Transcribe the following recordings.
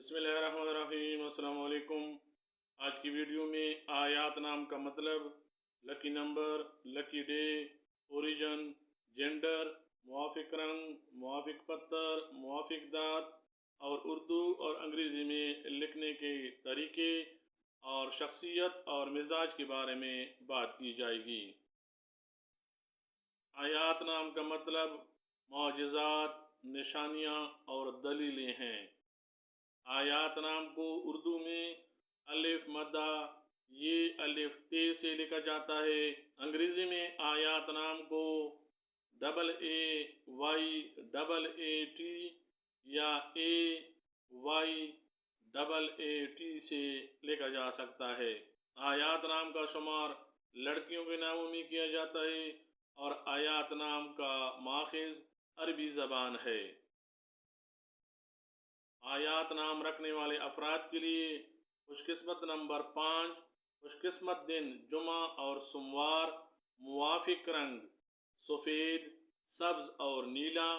बिस्मिल्लाहिर्रहमानिर्रहीम। अस्सलाम वालेकुम। आज की वीडियो में आयात नाम का मतलब, lucky number, lucky day, origin, gender, मुआफिक रंग, मुआफिक पत्थर, मुआफिक दात और उर्दू और अंग्रेज़ी में लिखने के तरीके और शख्सियत और मिजाज के बारे में बात की जाएगी। आयात नाम का मतलब मौजज़ात, निशानियाँ और दलीलें हैं। आयात नाम को उर्दू में अलिफ मद्दा ये अलिफ ते से लिखा जाता है। अंग्रेज़ी में आयात नाम को AAYAAT या AYAAT से लिखा जा सकता है। आयात नाम का शुमार लड़कियों के नामों में किया जाता है और आयात नाम का माखिज़ अरबी ज़बान है। आयात नाम रखने वाले अफराद के लिए खुशकिस्मत नंबर 5, खुशकिस्मत दिन जुमा और सोमवार, मुआफिक रंग सफ़ेद, सब्ज़ और नीला,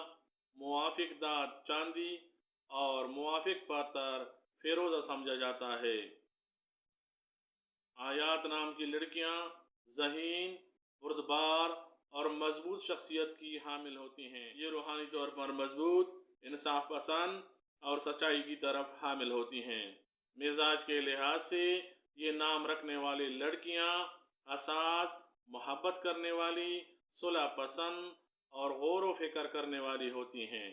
मुआफिक दात चांदी और मुआफिक पत्थर फिरोज़ा समझा जाता है। आयात नाम की लड़कियां ज़हीन, बुर्दबार और मजबूत शख्सियत की हामिल होती हैं। ये रूहानी तौर पर मजबूत, इंसाफ पसंद और सच्चाई की तरफ हामिल होती हैं। मिजाज के लिहाज से ये नाम रखने वाली लड़कियां हसास, मोहब्बत करने वाली, सुलह पसंद और गौर व फिक्र करने वाली होती हैं।